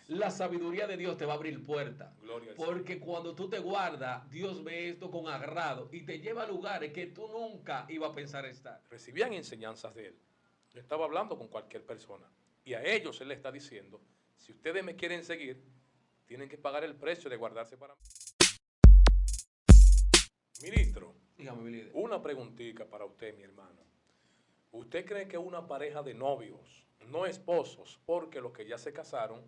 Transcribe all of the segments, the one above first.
La sabiduría de Dios te va a abrir puertas. Gloria al Porque Señor. cuando tú te guardas, Dios ve esto con agrado y te lleva a lugares que tú nunca ibas a pensar estar. Recibían enseñanzas de él. Yo estaba hablando con cualquier persona y a ellos él le está diciendo, si ustedes me quieren seguir, tienen que pagar el precio de guardarse para mí. Ministro, Dígame, mi líder. una preguntita para usted, mi hermano. ¿Usted cree que una pareja de novios, no esposos, porque los que ya se casaron,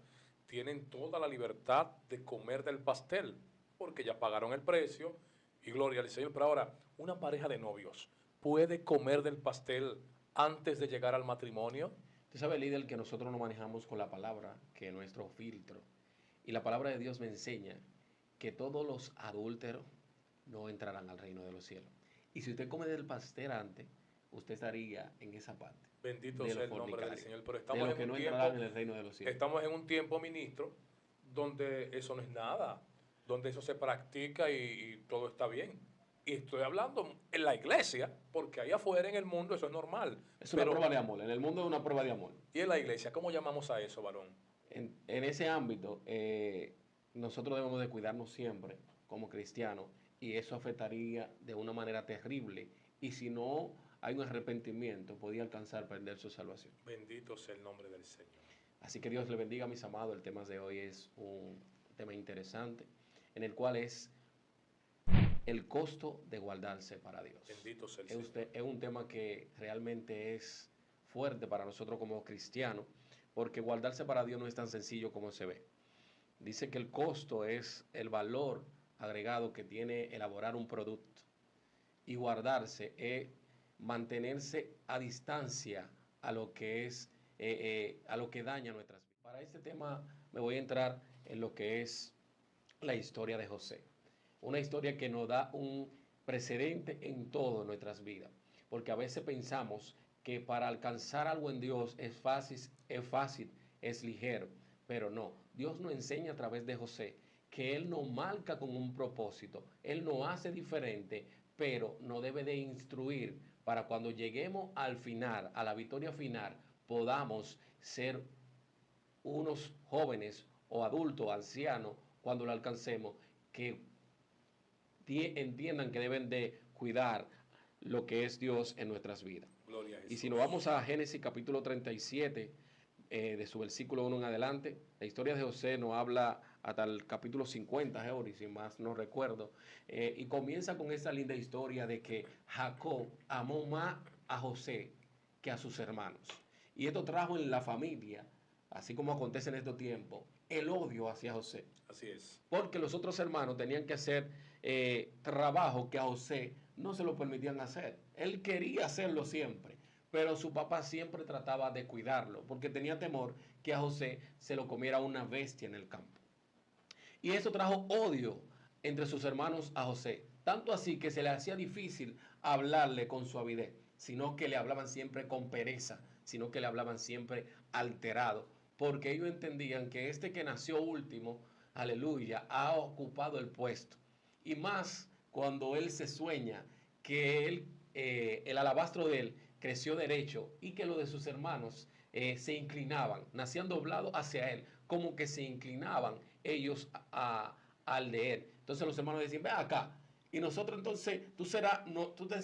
tienen toda la libertad de comer del pastel? Porque ya pagaron el precio y gloria al Señor. Pero ahora, una pareja de novios, ¿puede comer del pastel antes de llegar al matrimonio? Usted sabe, líder, que nosotros nos manejamos con la palabra, que es nuestro filtro. Y la palabra de Dios me enseña que todos los adúlteros no entrarán al reino de los cielos. Y si usted come del pastel antes, usted estaría en esa parte Bendito de sea los el nombre del fornicarios, Señor. Pero de los que no entrarán en el reino de los cielos. estamos en un tiempo, ministro, donde eso no es nada, donde eso se practica y todo está bien. Y estoy hablando en la iglesia, porque allá afuera en el mundo eso es normal. Es una prueba de amor. En el mundo es una prueba de amor. ¿Y en la iglesia cómo llamamos a eso, varón? En ese ámbito, nosotros debemos de cuidarnos siempre como cristianos y eso afectaría de una manera terrible. Y si no hay un arrepentimiento, podría alcanzar a perder su salvación. Bendito sea el nombre del Señor. Así que Dios le bendiga, mis amados. El tema de hoy es un tema interesante, en el cual es el costo de guardarse para Dios. Bendito sea el Señor. Es un tema que realmente es fuerte para nosotros como cristianos, porque guardarse para Dios no es tan sencillo como se ve. Dice que el costo es el valor agregado que tiene elaborar un producto, y guardarse es mantenerse a distancia a lo que es a lo que daña nuestras vidas. Para este tema me voy a entrar en lo que es la historia de José, una historia que nos da un precedente en todas nuestras vidas, porque a veces pensamos que para alcanzar algo en Dios es ligero, pero no. Dios nos enseña a través de José que Él nos marca con un propósito, Él nos hace diferente, pero no debe de instruir para cuando lleguemos al final, a la victoria final, podamos ser unos jóvenes o adultos, ancianos, cuando lo alcancemos, que entiendan que deben de cuidar lo que es Dios en nuestras vidas. Gloria a Jesús. Y si nos vamos a Génesis capítulo 37, de su versículo 1 en adelante, la historia de José nos habla hasta el capítulo 50, si más no recuerdo, y comienza con esa linda historia de que Jacob amó más a José que a sus hermanos. Y esto trajo en la familia, así como acontece en estos tiempos, el odio hacia José. Así es. Porque los otros hermanos tenían que hacer trabajo que a José no se lo permitían hacer. Él quería hacerlo siempre, pero su papá siempre trataba de cuidarlo, porque tenía temor que a José se lo comiera una bestia en el campo. Y eso trajo odio entre sus hermanos a José, tanto así que se le hacía difícil hablarle con suavidad, sino que le hablaban siempre con pereza, sino que le hablaban siempre alterado, porque ellos entendían que este que nació último, aleluya, ha ocupado el puesto. Y más cuando él se sueña que el alabastro de él creció derecho y que lo de sus hermanos se inclinaban, nacían doblados hacia él, como que se inclinaban ellos al de él. Entonces los hermanos decían, ve acá, y nosotros entonces, tú te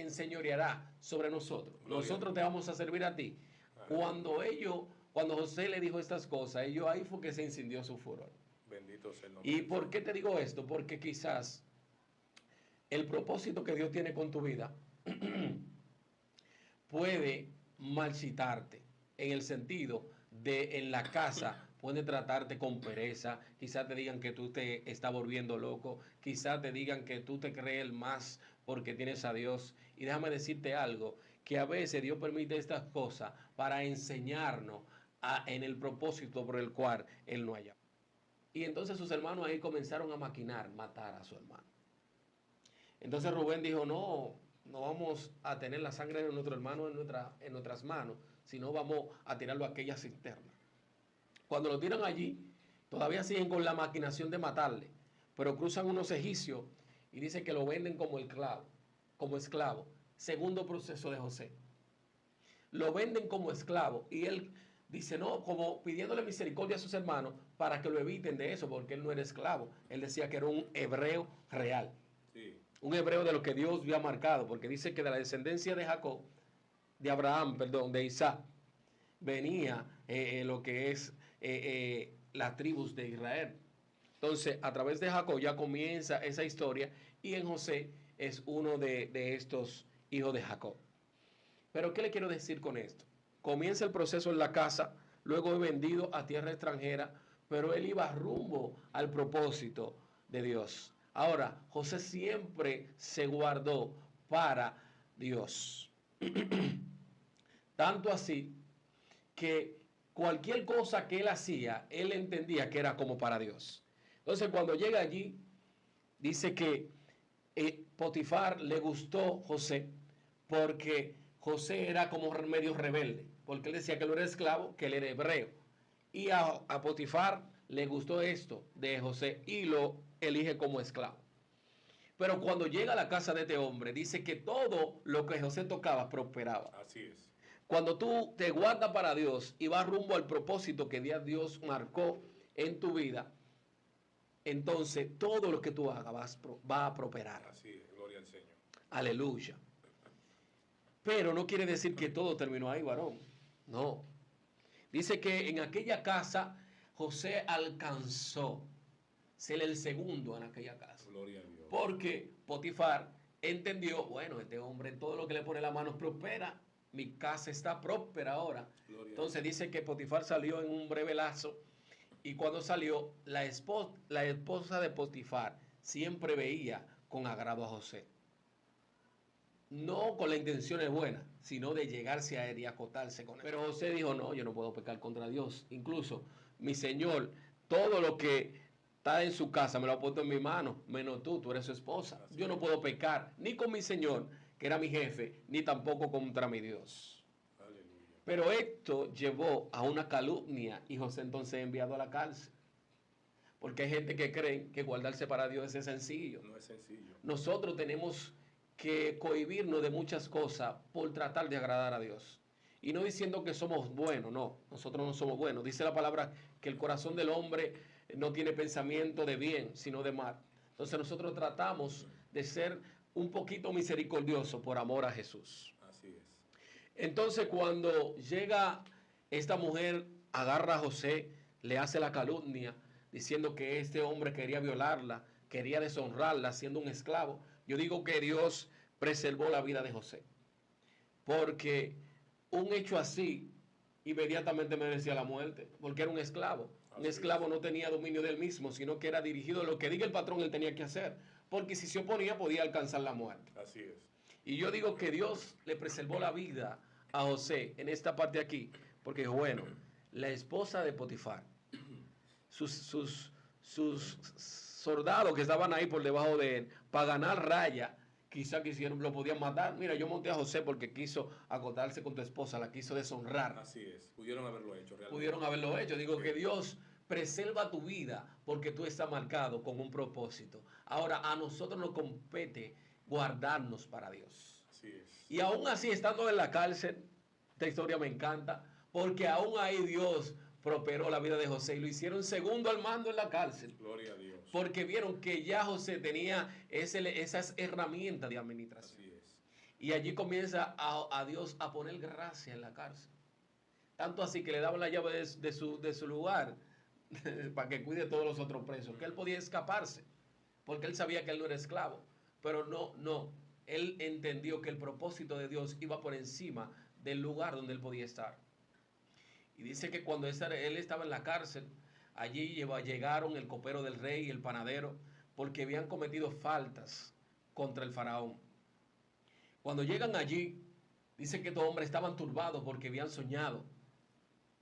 enseñorearás sobre nosotros. Gloria. Nosotros te vamos a servir a ti. Cuando José le dijo estas cosas, ahí fue que se encendió su furor. Bendito sea el nombre. ¿Y por qué te digo esto? Porque quizás el propósito que Dios tiene con tu vida puede marchitarte, en el sentido de en la casa puede tratarte con pereza, quizás te digan que tú te estás volviendo loco, quizás te digan que tú te crees el más porque tienes a Dios. Y déjame decirte algo, que a veces Dios permite estas cosas para enseñarnos en el propósito por el cual Él no haya. Y entonces sus hermanos ahí comenzaron a maquinar, matar a su hermano. Entonces Rubén dijo, no, no vamos a tener la sangre de nuestro hermano en nuestras manos, sino vamos a tirarlo a aquella cisterna. Cuando lo tiran allí, todavía siguen con la maquinación de matarle, pero cruzan unos egipcios y dice que lo venden como esclavo. Segundo proceso de José. Lo venden como esclavo y él Dice, no, como pidiéndole misericordia a sus hermanos para que lo eviten de eso, porque él no era esclavo. Él decía que era un hebreo real. Sí. Un hebreo de lo que Dios había marcado, porque dice que de la descendencia de Jacob, de Abraham, perdón, de Isaac, venía lo que es las tribus de Israel. Entonces, a través de Jacob ya comienza esa historia y en José es uno de estos hijos de Jacob. Pero, ¿qué le quiero decir con esto? Comienza el proceso en la casa, luego es vendido a tierra extranjera, pero él iba rumbo al propósito de Dios. Ahora, José siempre se guardó para Dios. Tanto así que cualquier cosa que él hacía, él entendía que era como para Dios. Entonces, cuando llega allí, dice que Potifar le gustó José porque José era como medio rebelde, porque él decía que él era esclavo, que él era hebreo. Y a Potifar le gustó esto de José y lo elige como esclavo. Pero cuando llega a la casa de este hombre, dice que todo lo que José tocaba prosperaba. Así es. Cuando tú te guardas para Dios y vas rumbo al propósito que Dios marcó en tu vida, entonces todo lo que tú hagas va a prosperar. Así es, gloria al Señor. Aleluya. Pero no quiere decir que todo terminó ahí, varón. No. Dice que en aquella casa José alcanzó ser el segundo en aquella casa. Gloria a Dios. Porque Potifar entendió, bueno, este hombre todo lo que le pone la mano prospera. Mi casa está próspera ahora. Entonces dice que Potifar salió en un breve lazo y cuando salió, la esposa de Potifar siempre veía con agrado a José. No con la intención buena, sino de llegarse a él y acotarse con él. Pero José dijo, no, yo no puedo pecar contra Dios. Incluso, mi Señor, todo lo que está en su casa me lo ha puesto en mi mano, menos tú eres su esposa. Yo no puedo pecar ni con mi Señor, que era mi jefe, ni tampoco contra mi Dios. Aleluya. Pero esto llevó a una calumnia y José entonces es enviado a la cárcel. Porque hay gente que cree que guardarse para Dios es sencillo. No es sencillo. Nosotros tenemos que cohibirnos de muchas cosas por tratar de agradar a Dios. Y no diciendo que somos buenos, no, nosotros no somos buenos. Dice la palabra que el corazón del hombre no tiene pensamiento de bien, sino de mal. Entonces nosotros tratamos de ser un poquito misericordiosos por amor a Jesús. Así es. Entonces cuando llega esta mujer, agarra a José, le hace la calumnia, diciendo que este hombre quería violarla, quería deshonrarla siendo un esclavo. Yo digo que Dios preservó la vida de José, porque un hecho así inmediatamente merecía la muerte, porque era un esclavo. Un esclavo no tenía dominio de él mismo, sino que era dirigido a lo que diga el patrón, él tenía que hacer, porque si se oponía podía alcanzar la muerte. Así es. Y yo digo que Dios le preservó la vida a José en esta parte aquí, porque bueno, la esposa de Potifar, sus soldados que estaban ahí por debajo de él, para ganar raya, quizá lo podían matar. Mira, yo monté a José porque quiso acotarse con tu esposa, la quiso deshonrar. Así es, pudieron haberlo hecho realmente. Pudieron haberlo hecho. Digo que Dios preserva tu vida porque tú estás marcado con un propósito. Ahora, a nosotros nos compete guardarnos para Dios. Así es. Y aún así, estando en la cárcel, esta historia me encanta, porque aún ahí Dios prosperó la vida de José y lo hicieron segundo al mando en la cárcel. Gloria a Dios. Porque vieron que ya José tenía esas herramientas de administración. Así es. Y allí comienza a Dios a poner gracia en la cárcel. Tanto así que le daban la llave de su lugar para que cuide a todos los otros presos, que él podía escaparse, porque él sabía que él no era esclavo. Pero no, él entendió que el propósito de Dios iba por encima del lugar donde él podía estar. Y dice que cuando él estaba en la cárcel, allí llegaron el copero del rey y el panadero, porque habían cometido faltas contra el faraón. Cuando llegan allí, dice que estos hombres estaban turbados porque habían soñado,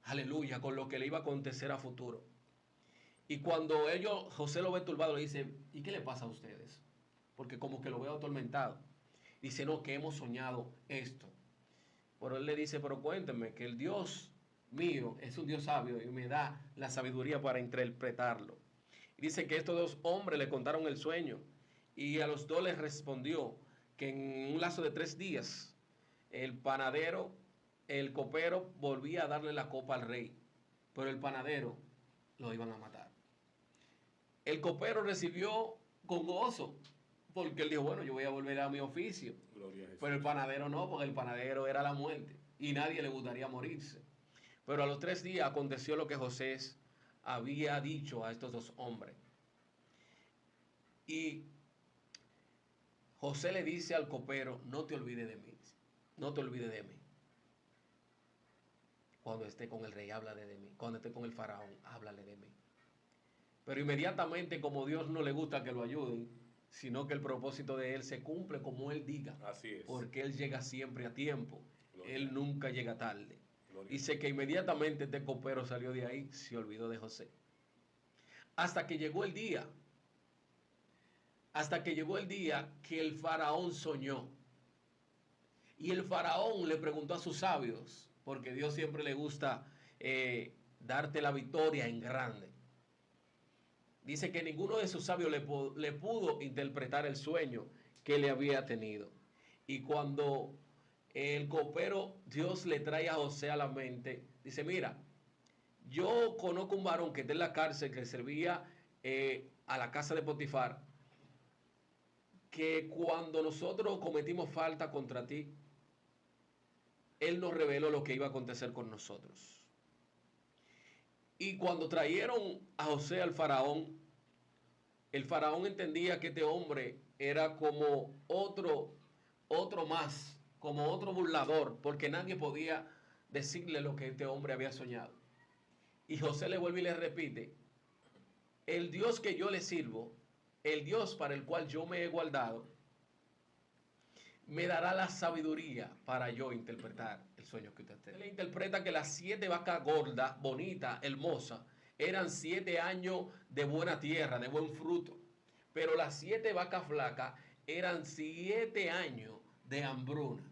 aleluya, con lo que le iba a acontecer a futuro. Y cuando José lo ve turbado, le dice, ¿y qué le pasa a ustedes? Porque como que lo veo atormentado. Dice, no, que hemos soñado esto. Pero él le dice, pero cuéntenme, que el Dios mío es un Dios sabio y me da la sabiduría para interpretarlo. Y dice que estos dos hombres le contaron el sueño y a los dos les respondió que en un lazo de 3 días el panadero el copero volvía a darle la copa al rey, pero el panadero lo iban a matar. El copero recibió con gozo, porque él dijo, bueno, yo voy a volver a mi oficio. Gloria a Jesús. Pero el panadero no, porque el panadero era la muerte y nadie le gustaría morirse. Pero a los 3 días aconteció lo que José había dicho a estos 2 hombres. Y José le dice al copero, no te olvides de mí, no te olvides de mí. Cuando esté con el rey, háblale de mí. Cuando esté con el faraón, háblale de mí. Pero inmediatamente, como Dios no le gusta que lo ayuden, sino que el propósito de él se cumple como él diga. Así es. Porque él llega siempre a tiempo. Gloria. Él nunca llega tarde. Gloria. Dice que inmediatamente este copero salió de ahí, se olvidó de José. Hasta que llegó el día. Hasta que llegó el día que el faraón soñó. Y el faraón le preguntó a sus sabios, porque Dios siempre le gusta darte la victoria en grande. Dice que ninguno de sus sabios le pudo interpretar el sueño que le había tenido. Y cuando el copero, Dios le trae a José a la mente, dice, mira, yo conozco un varón que está en la cárcel, que servía a la casa de Potifar, que cuando nosotros cometimos falta contra ti, él nos reveló lo que iba a acontecer con nosotros. Y cuando trajeron a José al faraón, el faraón entendía que este hombre era como otro más, como otro burlador, porque nadie podía decirle lo que este hombre había soñado. Y José le vuelve y le repite, el Dios que yo le sirvo, el Dios para el cual yo me he guardado, me dará la sabiduría para yo interpretar el sueño que usted tiene. Él interpreta que las 7 vacas gordas, bonitas, hermosas, eran 7 años de buena tierra, de buen fruto. Pero las 7 vacas flacas eran 7 años de hambruna,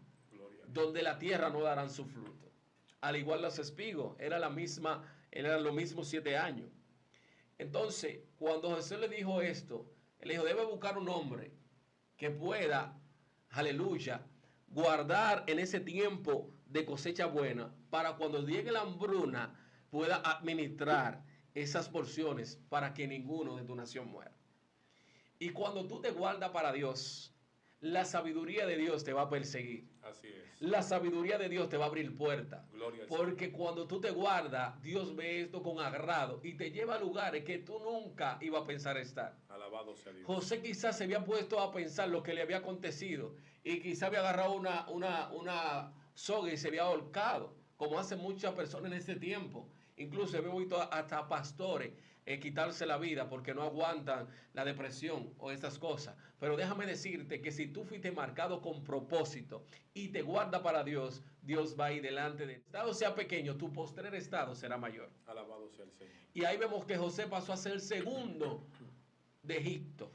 donde la tierra no dará su fruto. Al igual los espigos, eran los mismos 7 años. Entonces, cuando Jesús le dijo esto, él dijo, debe buscar un hombre que pueda, aleluya, guardar en ese tiempo de cosecha buena, para cuando llegue la hambruna pueda administrar esas porciones para que ninguno de tu nación muera. Y cuando tú te guardas para Dios, la sabiduría de Dios te va a perseguir. Así es. La sabiduría de Dios te va a abrir puertas. Gloria al Porque Señor. cuando tú te guardas, Dios ve esto con agrado y te lleva a lugares que tú nunca ibas a pensar estar. Alabado sea Dios. José quizás se había puesto a pensar lo que le había acontecido y quizás había agarrado una soga y se había ahorcado, como hacen muchas personas en este tiempo. Incluso hemos visto hasta pastores quitarse la vida porque no aguantan la depresión o estas cosas. Pero déjame decirte que si tú fuiste marcado con propósito y te guarda para Dios, Dios va a ir delante de ti. El estado sea pequeño, tu postrer estado será mayor. Alabado sea el Señor. Y ahí vemos que José pasó a ser el segundo de Egipto.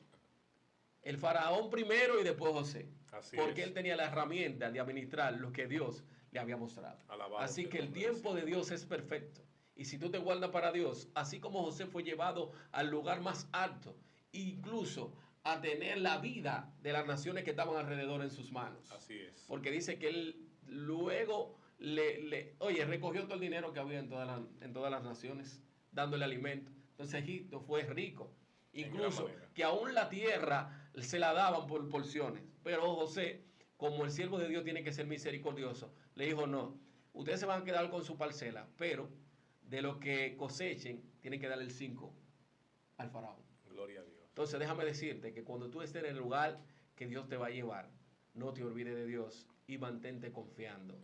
El faraón primero y después José. Así porque es. él tenía la herramienta de administrar lo que Dios le había mostrado. Alabado Así sea que el el nombre del tiempo de Señor. Dios es perfecto. Y si tú te guardas para Dios, así como José fue llevado al lugar más alto, incluso a tener la vida de las naciones que estaban alrededor en sus manos. Así es. Porque dice que él luego recogió todo el dinero que había en todas las naciones, dándole alimento. Entonces Egipto fue rico. Incluso que aún la tierra se la daban por porciones. Pero José, como el siervo de Dios tiene que ser misericordioso, le dijo, no, ustedes se van a quedar con su parcela, pero de lo que cosechen, tienen que darle el 5 al faraón. Gloria a Dios. Entonces déjame decirte que cuando tú estés en el lugar que Dios te va a llevar, no te olvides de Dios y mantente confiando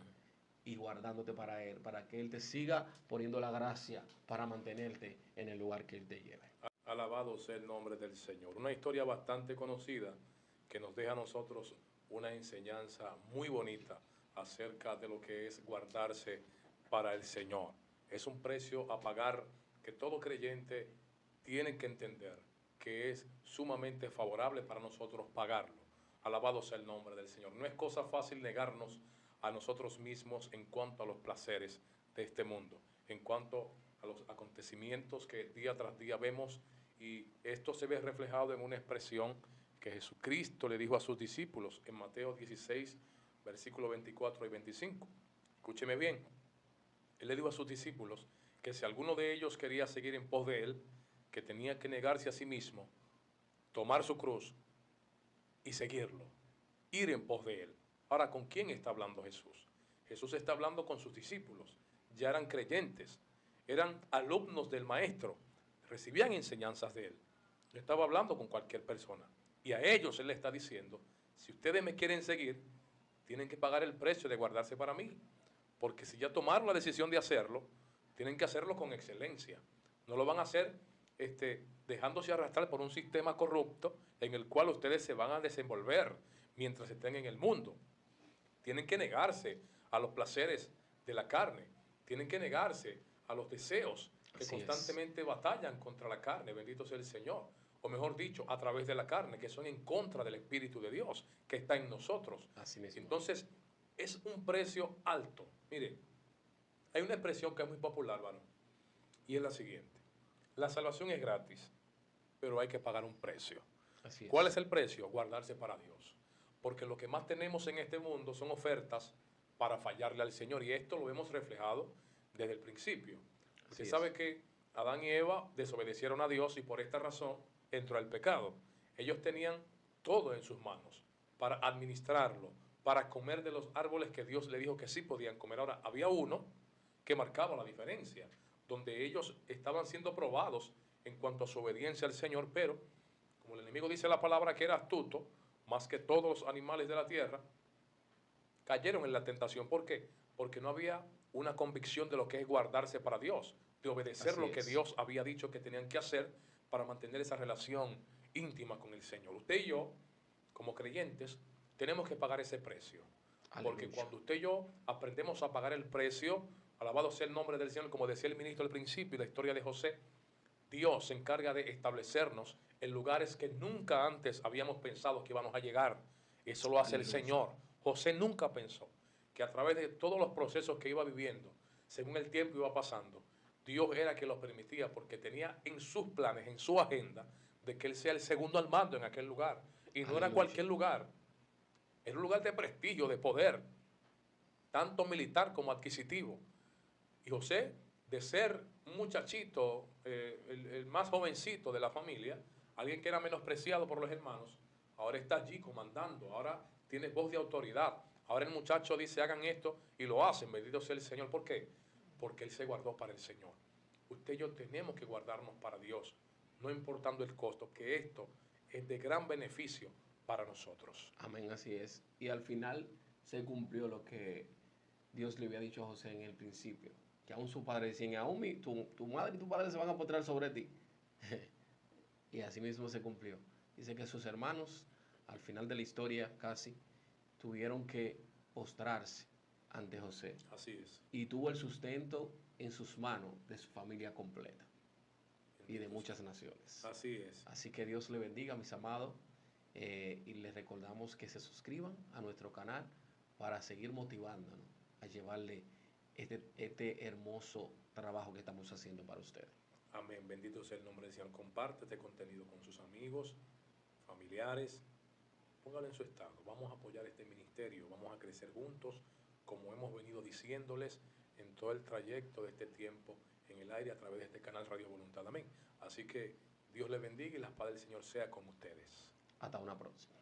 y guardándote para Él, para que Él te siga poniendo la gracia para mantenerte en el lugar que Él te lleve. Alabado sea el nombre del Señor. Una historia bastante conocida que nos deja a nosotros una enseñanza muy bonita acerca de lo que es guardarse para el Señor. Es un precio a pagar que todo creyente tiene que entender que es sumamente favorable para nosotros pagarlo. Alabado sea el nombre del Señor. No es cosa fácil negarnos a nosotros mismos en cuanto a los placeres de este mundo, en cuanto a los acontecimientos que día tras día vemos, y esto se ve reflejado en una expresión que Jesucristo le dijo a sus discípulos en Mateo 16, versículos 24 y 25. Escúcheme bien. Él le dijo a sus discípulos que si alguno de ellos quería seguir en pos de él, que tenía que negarse a sí mismo, tomar su cruz y seguirlo, ir en pos de él. Ahora, ¿con quién está hablando Jesús? Jesús está hablando con sus discípulos. Ya eran creyentes, eran alumnos del Maestro, recibían enseñanzas de él. No estaba hablando con cualquier persona. Y a ellos él le está diciendo, si ustedes me quieren seguir, tienen que pagar el precio de guardarse para mí. Porque si ya tomaron la decisión de hacerlo, tienen que hacerlo con excelencia. No lo van a hacer dejándose arrastrar por un sistema corrupto en el cual ustedes se van a desenvolver mientras estén en el mundo. Tienen que negarse a los placeres de la carne. Tienen que negarse a los deseos que constantemente batallan contra la carne, bendito sea el Señor. O mejor dicho, a través de la carne, que son en contra del Espíritu de Dios, que está en nosotros. Así mismo. Entonces, es un precio alto. Mire, hay una expresión que es muy popular, varón, y es la siguiente. La salvación es gratis, pero hay que pagar un precio. Así es. ¿Cuál es el precio? Guardarse para Dios. Porque lo que más tenemos en este mundo son ofertas para fallarle al Señor. Y esto lo hemos reflejado desde el principio. Usted sabe que Adán y Eva desobedecieron a Dios y por esta razón entró el pecado. Ellos tenían todo en sus manos para administrarlo, para comer de los árboles que Dios le dijo que sí podían comer. Ahora, había uno que marcaba la diferencia, donde ellos estaban siendo probados en cuanto a su obediencia al Señor, pero como el enemigo dice la palabra que era astuto, más que todos los animales de la tierra, cayeron en la tentación. ¿Por qué? Porque no había una convicción de lo que es guardarse para Dios, de obedecer lo que Dios había dicho que tenían que hacer para mantener esa relación íntima con el Señor. Usted y yo, como creyentes, tenemos que pagar ese precio. Porque cuando usted y yo aprendemos a pagar el precio, alabado sea el nombre del Señor, como decía el ministro al principio, la historia de José, Dios se encarga de establecernos en lugares que nunca antes habíamos pensado que íbamos a llegar. Eso lo hace el Señor. José nunca pensó que a través de todos los procesos que iba viviendo, según el tiempo iba pasando, Dios era quien los permitía porque tenía en sus planes, en su agenda, de que él sea el segundo al mando en aquel lugar. Y no era cualquier lugar. Era un lugar de prestigio, de poder, tanto militar como adquisitivo. Y José, de ser un muchachito, el más jovencito de la familia, alguien que era menospreciado por los hermanos, ahora está allí comandando, ahora tiene voz de autoridad. Ahora el muchacho dice, hagan esto, y lo hacen, bendito sea el Señor. ¿Por qué? Porque él se guardó para el Señor. Usted y yo tenemos que guardarnos para Dios, no importando el costo, que esto es de gran beneficio para nosotros. Amén, así es. Y al final se cumplió lo que Dios le había dicho a José en el principio, que aún su padre decían, aún tu madre y tu padre se van a postrar sobre ti. Y así mismo se cumplió. Dice que sus hermanos, al final de la historia casi, tuvieron que postrarse ante José. Así es. Y tuvo el sustento en sus manos de su familia completa y de muchas naciones. Así es. Así que Dios le bendiga, mis amados, y les recordamos que se suscriban a nuestro canal para seguir motivándonos a llevarle este hermoso trabajo que estamos haciendo para ustedes. Amén. Bendito sea el nombre del Señor. Comparte este contenido con sus amigos, familiares. Póngalo en su estado. Vamos a apoyar este ministerio. Vamos a crecer juntos, como hemos venido diciéndoles en todo el trayecto de este tiempo en el aire a través de este canal Radio Voluntad. Amén. Así que Dios les bendiga y la paz del Señor sea con ustedes. Hasta una próxima.